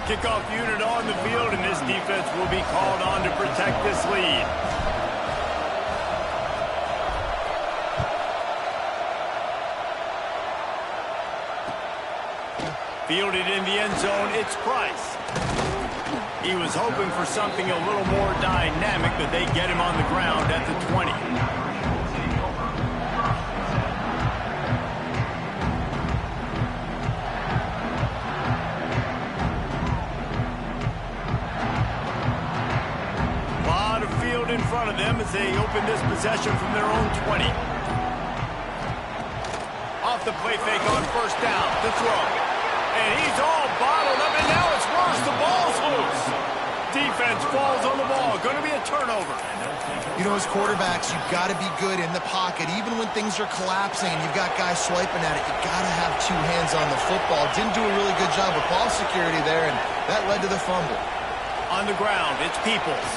Kickoff unit on the field, and this defense will be called on to protect this lead. Fielded in the end zone, it's Price. He was hoping for something a little more dynamic, but they get him on the ground at the 20. In front of them as they open this possession from their own 20. Off the play fake on first down, the throw. And he's all bottled up, and now it's worse. The ball's loose. Defense falls on the ball. Going to be a turnover. You know, as quarterbacks, you've got to be good in the pocket. Even when things are collapsing and you've got guys swiping at it, you've got to have two hands on the football. Didn't do a really good job of ball security there, and that led to the fumble. On the ground, it's Peoples.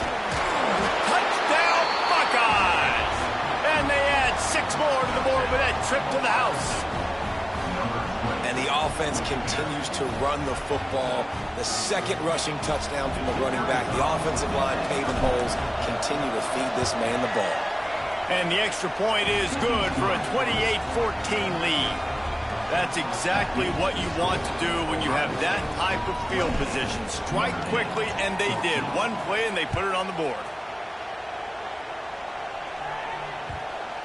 Touchdown, Buckeyes! And they add 6 more to the board with that trip to the house. And the offense continues to run the football. The second rushing touchdown from the running back. The offensive line paving holes. Continue to feed this man the ball. And the extra point is good for a 28-14 lead. That's exactly what you want to do when you have that type of field position. Strike quickly, and they did. One play, and they put it on the board.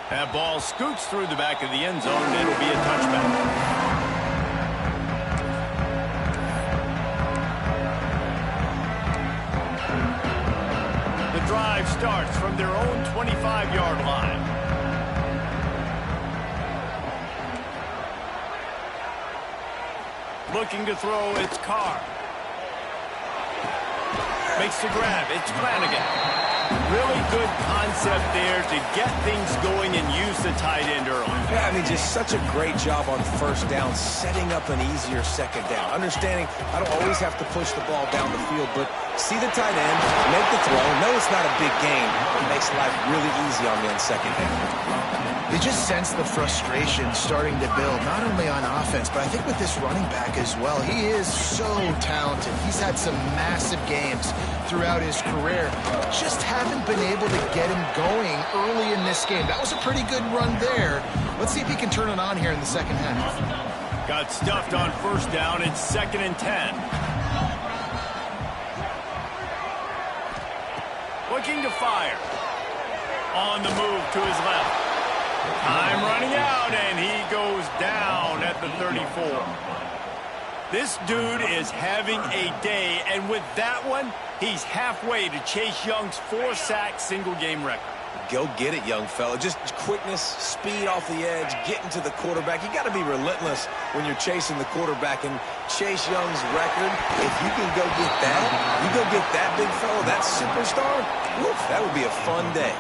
That ball scoots through the back of the end zone, and it'll be a touchback. The drive starts from their own 25-yard line. Looking to throw, it's Carr. Makes the grab, it's Flanagan. Really good concept there to get things going and use the tight end early. Yeah, I mean, just such a great job on first down, setting up an easier second down. Understanding I don't always have to push the ball down the field, but see the tight end, make the throw. No, it's not a big game, but it makes life really easy on me on second down. You just sense the frustration starting to build, not only on offense, but I think with this running back as well. He is so talented. He's had some massive games throughout his career. Just haven't been able to get him going early in this game. That was a pretty good run there. Let's see if he can turn it on here in the second half. Got stuffed on first down. It's 2nd and 10. Looking to fire. On the move to his left. Time running out, and he goes down at the 34. This dude is having a day, and with that one, he's halfway to Chase Young's 4-sack single-game record. Go get it, young fella. Just quickness, speed off the edge, getting to the quarterback. You got to be relentless when you're chasing the quarterback. And Chase Young's record, if you can go get that, you go get that big fella, that superstar, woof, that would be a fun day.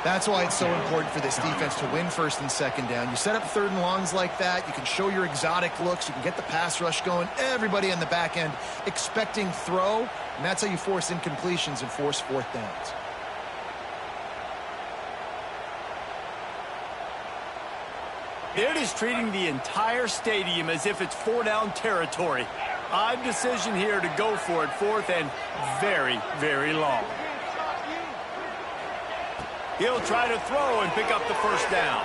That's why it's so important for this defense to win first and second down. You set up 3rd and longs like that. You can show your exotic looks. You can get the pass rush going. Everybody on the back end expecting throw, and that's how you force incompletions and force 4th downs. They're just treating the entire stadium as if it's 4-down territory. Odd decision here to go for it, 4th and very, very long. He'll try to throw and pick up the first down.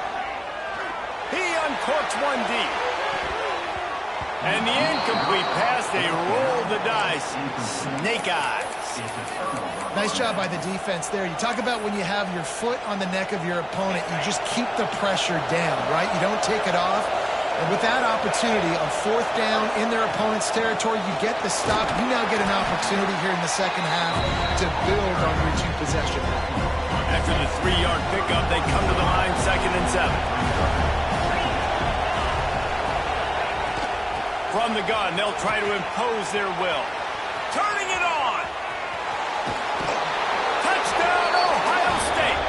He uncorks one deep. And the incomplete pass, they roll the dice. Snake eyes. Nice job by the defense there. You talk about when you have your foot on the neck of your opponent, you just keep the pressure down, right? You don't take it off. And with that opportunity on 4th down in their opponent's territory, you get the stop. You now get an opportunity here in the second half to build on your 2 possession. After the 3-yard pickup, they come to the line, 2nd and 7. From the gun, they'll try to impose their will. Turning it on. Touchdown, Ohio State.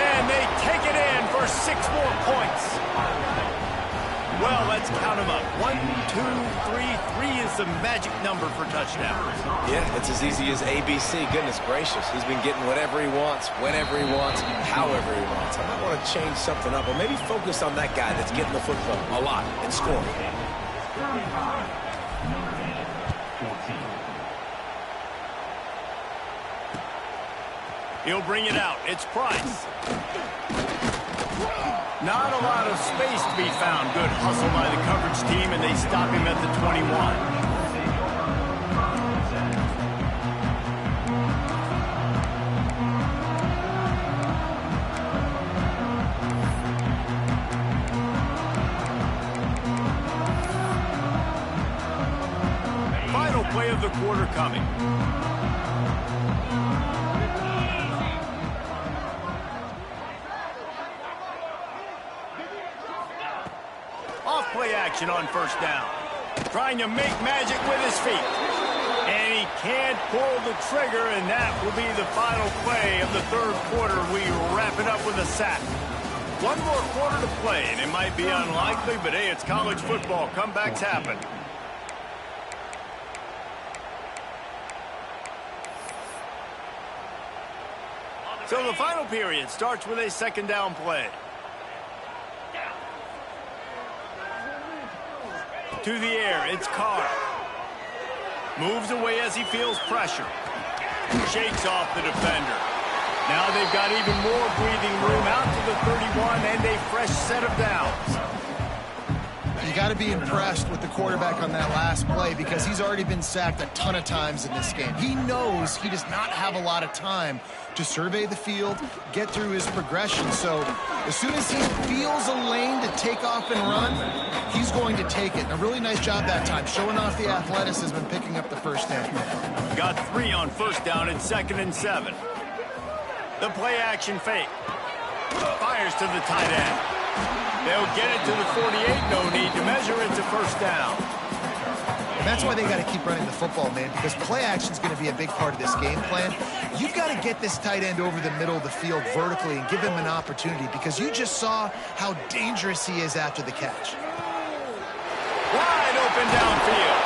And they take it in for 6 more points. Well, let's count them up. 1, 2, 3. 3 is the magic number for touchdowns. Yeah, it's as easy as ABC. Goodness gracious. He's been getting whatever he wants, whenever he wants, however he wants. I might want to change something up, or maybe focus on that guy that's getting the football a lot and scoring. He'll bring it out. It's Price. Not a lot of space to be found. Good hustle by the coverage team, and they stop him at the 21. Final play of the quarter coming. Off-play action on first down. Trying to make magic with his feet. And he can't pull the trigger, and that will be the final play of the third quarter. We wrap it up with a sack. One more quarter to play, and it might be unlikely, but hey, it's college football. Comebacks happen. So the final period starts with a second down play. To the air, it's Carr. Moves away as he feels pressure. Shakes off the defender. Now they've got even more breathing room out to the 31 and a fresh set of downs. You got to be impressed with the quarterback on that last play because he's already been sacked a ton of times in this game. He knows he does not have a lot of time to survey the field, get through his progression. So as soon as he feels a lane to take off and run, he's going to take it. And a really nice job that time, showing off the athleticism and picking up the first down. Got 3 on first down and 2nd and 7. The play action fake. Fires to the tight end. They'll get it to the 48. No need to measure it to first down. That's why they got to keep running the football, man, because play action is going to be a big part of this game plan. You've got to get this tight end over the middle of the field vertically and give him an opportunity because you just saw how dangerous he is after the catch. Wide open downfield.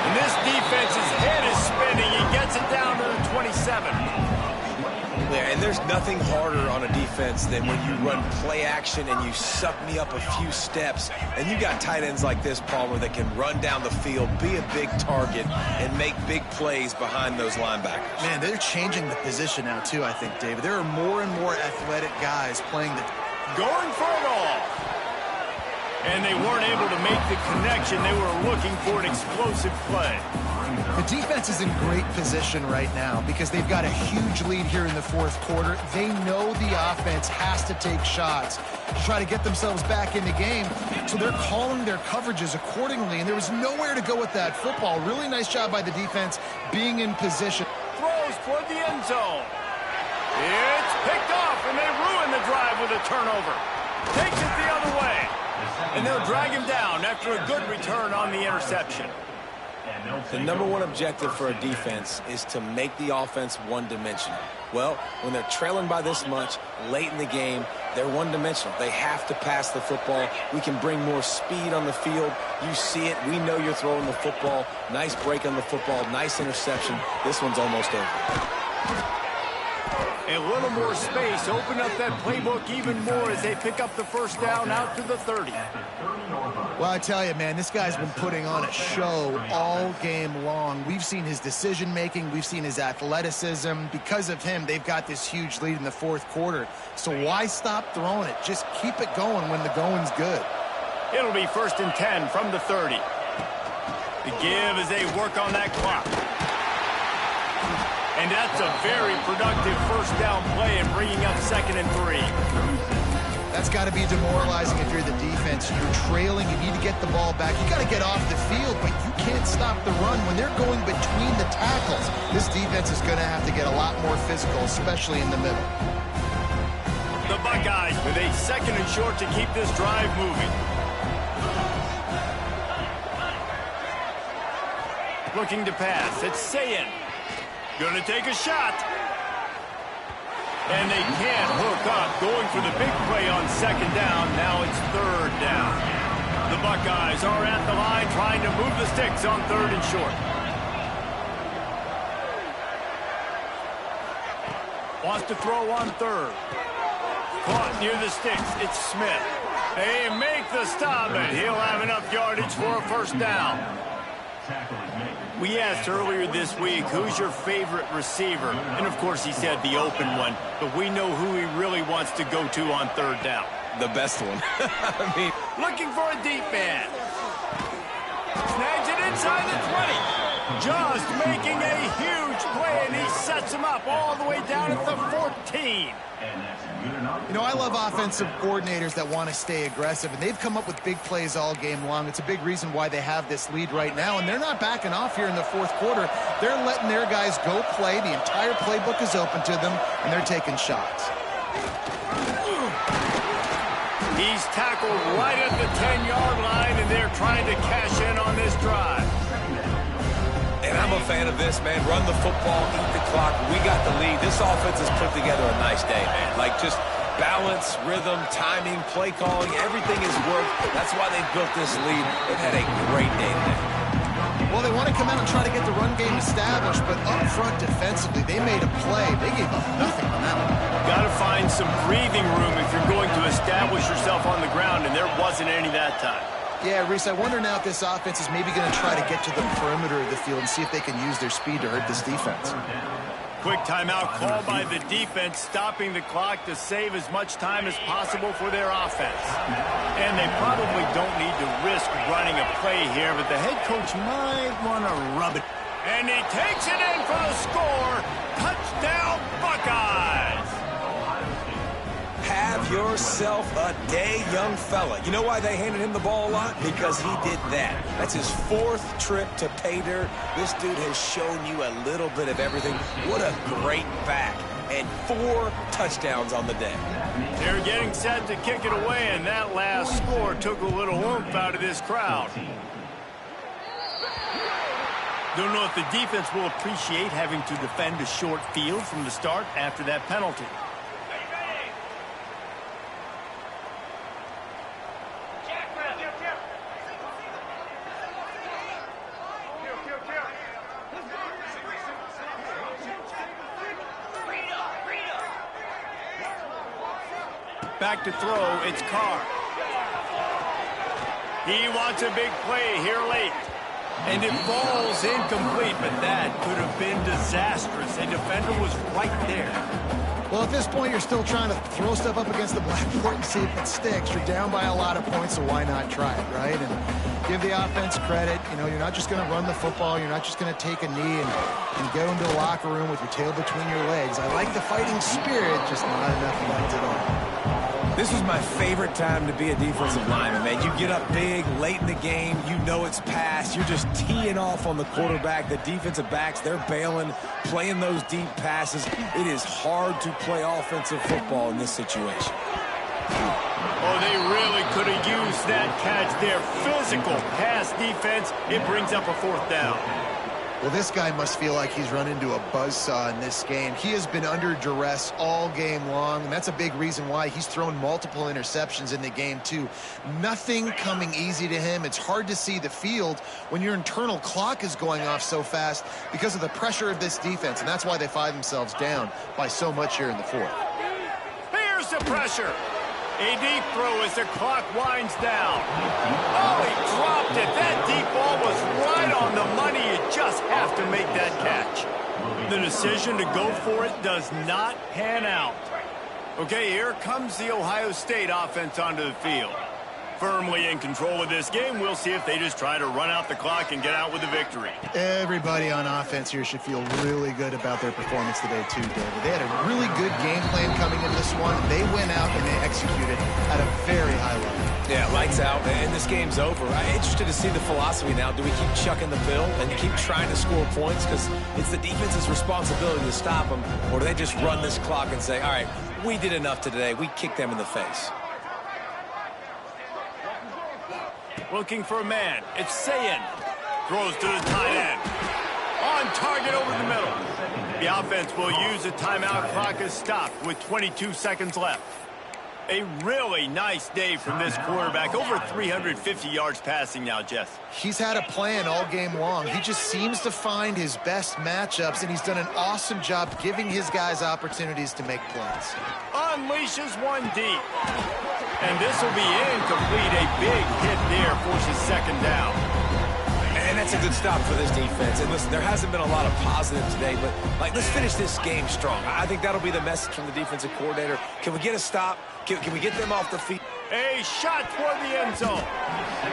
And this defense's head is spinning. He gets it down to the 27. Yeah, and there's nothing harder on a defense than when you run play action and you suck me up a few steps. And you got tight ends like this, Palmer, that can run down the field, be a big target, and make big plays behind those linebackers. Man, they're changing the position now, too, I think, David. There are more and more athletic guys playing the... Going for it all. And they weren't able to make the connection. They were looking for an explosive play. The defense is in great position right now because they've got a huge lead here in the fourth quarter. They know the offense has to take shots to try to get themselves back in the game, so they're calling their coverages accordingly, and there was nowhere to go with that football. Really nice job by the defense being in position. Throws toward the end zone. It's picked off, and they ruin the drive with a turnover. Takes it the other way, and they'll drag him down after a good return on the interception. The #1 objective for a defense is to make the offense one-dimensional. Well, when they're trailing by this much late in the game, they're one-dimensional. They have to pass the football. We can bring more speed on the field. You see it. We know you're throwing the football. Nice break on the football. Nice interception. This one's almost over. A little more space. Open up that playbook even more as they pick up the first down out to the 30. Well, I tell you, man, this guy's been putting on a show all game long. We've seen his decision-making. We've seen his athleticism. Because of him, they've got this huge lead in the fourth quarter. So why stop throwing it? Just keep it going when the going's good. It'll be 1st and 10 from the 30. The give as they work on that clock. And that's a very productive first down play and bringing up 2nd and 3. That's got to be demoralizing if you're the defense. You're trailing. You need to get the ball back. You got to get off the field, but you can't stop the run when they're going between the tackles. This defense is going to have to get a lot more physical, especially in the middle. The Buckeyes with a 2nd and short to keep this drive moving. Looking to pass. It's Sayin. Going to take a shot. And they can't hook up. Going for the big play on 2nd down. Now it's 3rd down. The Buckeyes are at the line trying to move the sticks on 3rd and short. Wants to throw on 3rd. Caught near the sticks. It's Smith. They make the stop, and he'll have enough yardage for a first down. We asked earlier this week, who's your favorite receiver? And, of course, he said the open one. But we know who he really wants to go to on third down. The best one. I mean, looking for a deep man. Snags it inside the 20. Just making a huge play, and he sets him up all the way down at the 14. You know, I love offensive coordinators that want to stay aggressive, and they've come up with big plays all game long. It's a big reason why they have this lead right now, and they're not backing off here in the fourth quarter. They're letting their guys go play. The entire playbook is open to them, and they're taking shots. He's tackled right at the 10-yard line, and they're trying to cash in on this drive. And I'm a fan of this, man. Run the football, eat the clock. We got the lead. This offense has put together a nice day, man. Like, just balance, rhythm, timing, play calling, everything has worked. That's why they built this lead. They've had a great day today. Well, they want to come out and try to get the run game established, but up front defensively, they made a play. They gave up nothing on that one. Got to find some breathing room if you're going to establish yourself on the ground, and there wasn't any that time. Yeah, Reese, I wonder now if this offense is maybe going to try to get to the perimeter of the field and see if they can use their speed to hurt this defense. Quick timeout called by the defense, stopping the clock to save as much time as possible for their offense. And they probably don't need to risk running a play here, but the head coach might want to rub it. And he takes it in for the score. Touchdown, Buckeyes! Have yourself a day, young fella. You know why they handed him the ball a lot? Because he did that. That's his fourth trip to pay dirt. This dude has shown you a little bit of everything. What a great back. And 4 touchdowns on the day. They're getting set to kick it away, and that last score took a little oomph out of this crowd. Don't know if the defense will appreciate having to defend a short field from the start after that penalty. Back to throw, it's Carr. He wants a big play here late. And it falls incomplete, but that could have been disastrous. A defender was right there. Well, at this point, you're still trying to throw stuff up against the blackboard and see if it sticks. You're down by a lot of points, so why not try it, right? And give the offense credit. You know, you're not just going to run the football. You're not just going to take a knee and go into the locker room with your tail between your legs. I like the fighting spirit, just not enough fights at all. This was my favorite time to be a defensive lineman, man. You get up big, late in the game, you know it's past. You're just teeing off on the quarterback. The defensive backs, they're bailing, playing those deep passes. It is hard to play offensive football in this situation. Oh, they really could have used that catch there. Physical pass defense. It brings up a 4th down. Well, this guy must feel like he's run into a buzzsaw in this game. He has been under duress all game long, and that's a big reason why he's thrown multiple interceptions in the game, too. Nothing coming easy to him. It's hard to see the field when your internal clock is going off so fast because of the pressure of this defense, and that's why they find themselves down by so much here in the 4th. Here's the pressure. A deep throw as the clock winds down. Oh, he dropped it. That deep ball was right on the money. You just have to make that catch. The decision to go for it does not pan out. Okay, here comes the Ohio State offense onto the field. Firmly in control of this game. We'll see if they just try to run out the clock and get out with a victory. Everybody on offense here should feel really good about their performance today, too, David. They had a really good game plan coming in this one. They went out and they executed at a very high level. Yeah, lights out, and this game's over. I'm interested to see the philosophy now. Do we keep chucking the pill and keep trying to score points because it's the defense's responsibility to stop them, or do they just run this clock and say, all right, we did enough today. We kicked them in the face. Looking for a man. It's Sayin. Throws to the tight end. On target over the middle. The offense will use a timeout. Clock is stopped with 22 seconds left. A really nice day from this quarterback. Over 350 yards passing now, Jess. He's had a plan all game long. He just seems to find his best matchups, and he's done an awesome job giving his guys opportunities to make plays. Unleashes one deep. And this will be incomplete. A big hit there forces 2nd down. And that's That's a good stop for this defense. And listen, there hasn't been a lot of positive today, but let's finish this game strong. I think that'll be the message from the defensive coordinator. Can we get a stop? Can we get them off the feet? A shot toward the end zone.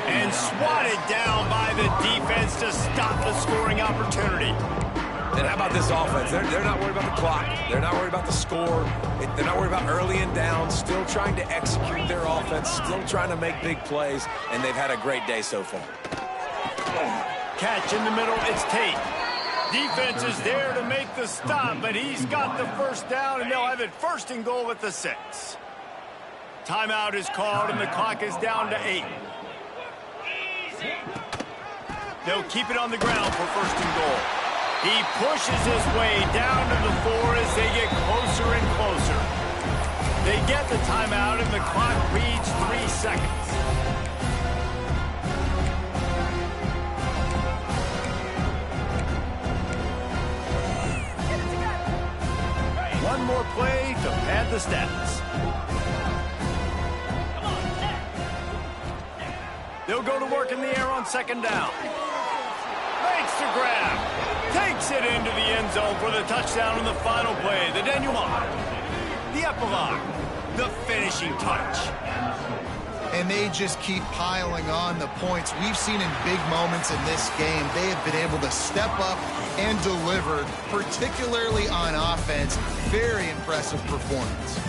And swatted down by the defense to stop the scoring opportunity. And how about this offense? They're not worried about the clock. They're not worried about the score. They're not worried about early and down. Still trying to execute their offense. Still trying to make big plays. And they've had a great day so far. Catch in the middle. It's Tate. Defense is there to make the stop, but he's got the first down, and they'll have it 1st and goal at the 6. Timeout is called, and the clock is down to 8. They'll keep it on the ground for 1st and goal. He pushes his way down to the 4 as they get closer and closer. They get the timeout, and the clock reads 3 seconds. One more play to pad the stats. They'll go to work in the air on 2nd down. Makes the grab. Takes it into the end zone for the touchdown on the final play. The denouement. The epilogue. The finishing touch. And they just keep piling on the points. We've seen in big moments in this game, they have been able to step up and deliver, particularly on offense. Very impressive performance.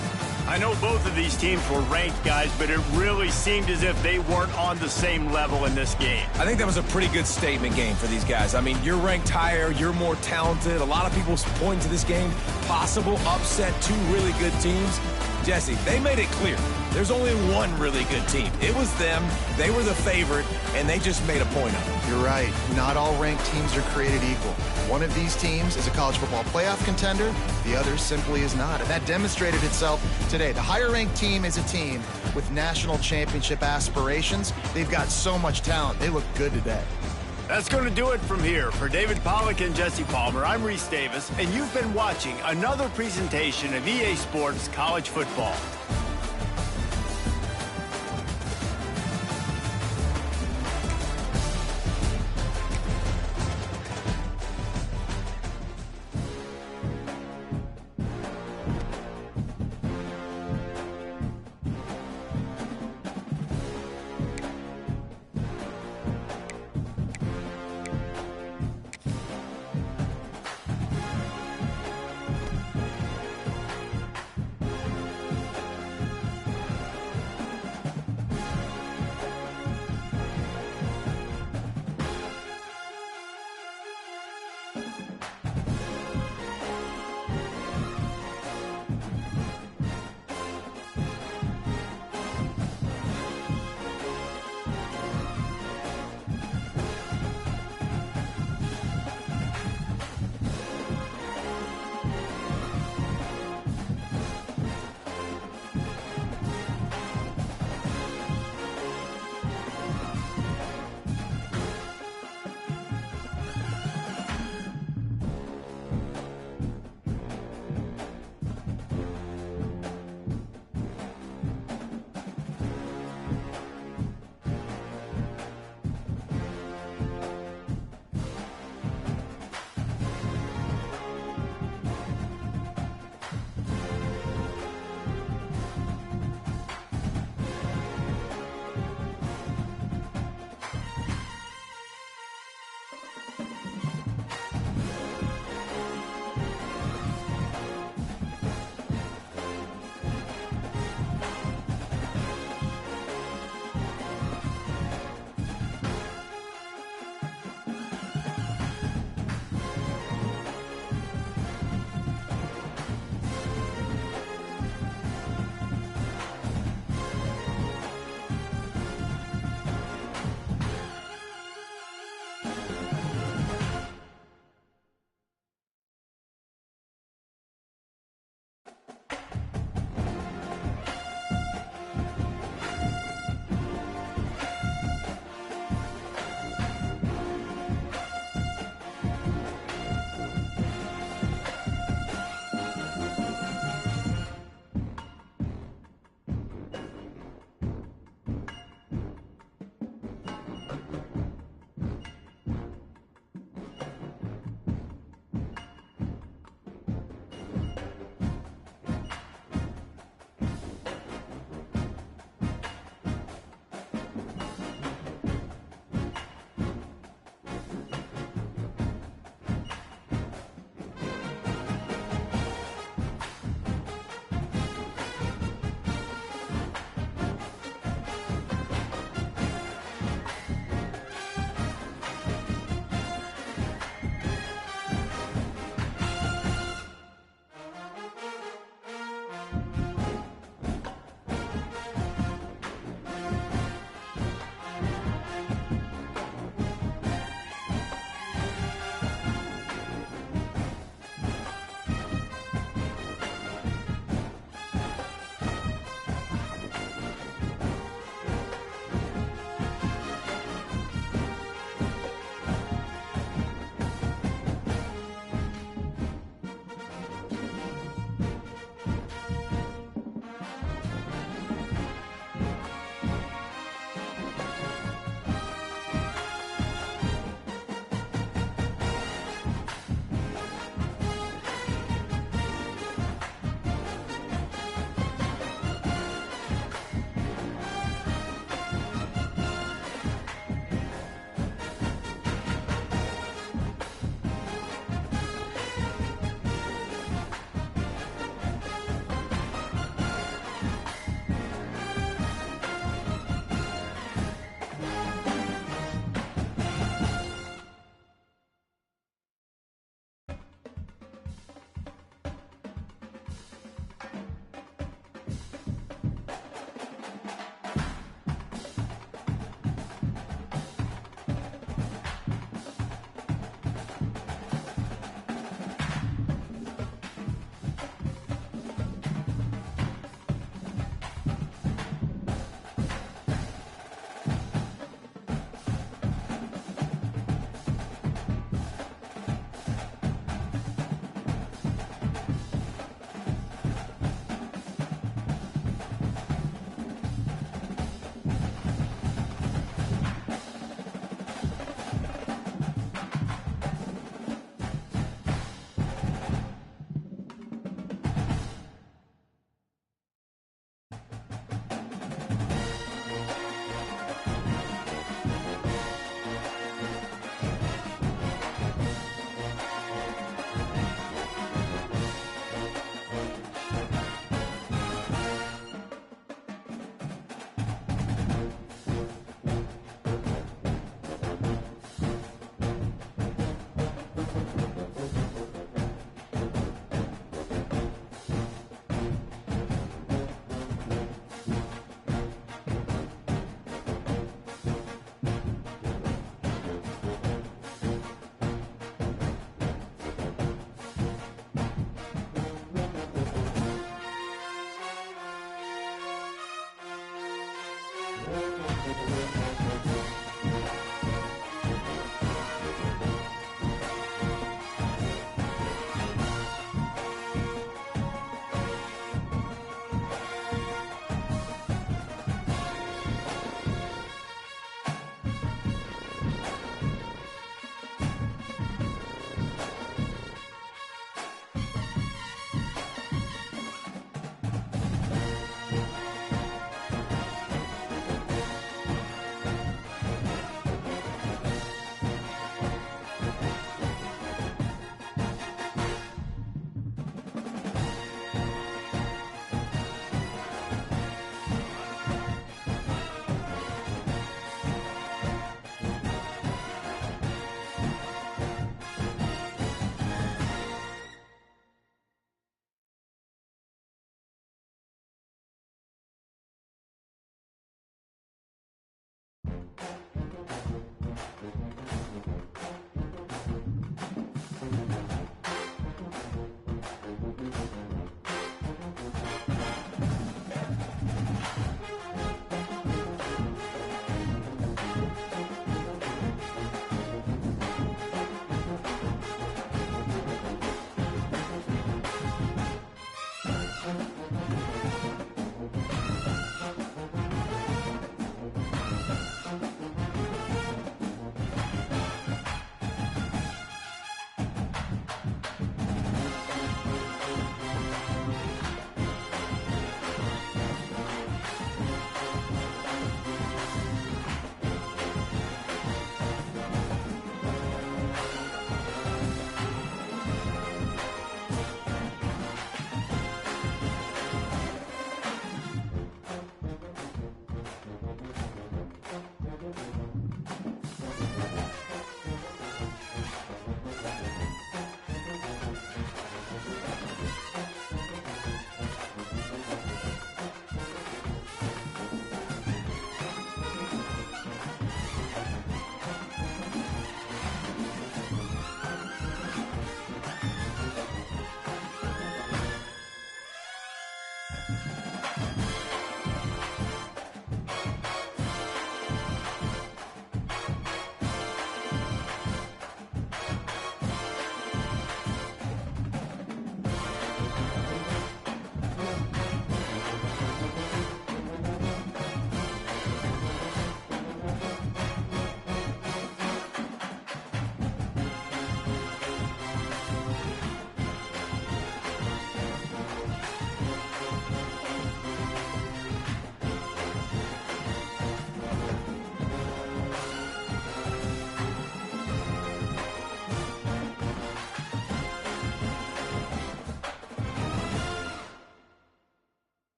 I know both of these teams were ranked, guys, but it really seemed as if they weren't on the same level in this game. I think that was a pretty good statement game for these guys. I mean, you're ranked higher, you're more talented. A lot of people point to this game, possible upset, 2 really good teams. Jesse, they made it clear. There's only one really good team. It was them. They were the favorite, and they just made a point of it. You're right. Not all ranked teams are created equal. One of these teams is a college football playoff contender. The other simply is not. And that demonstrated itself today. The higher-ranked team is a team with national championship aspirations. They've got so much talent. They look good today. That's going to do it from here. For David Pollack and Jesse Palmer, I'm Reese Davis, and you've been watching another presentation of EA Sports College Football.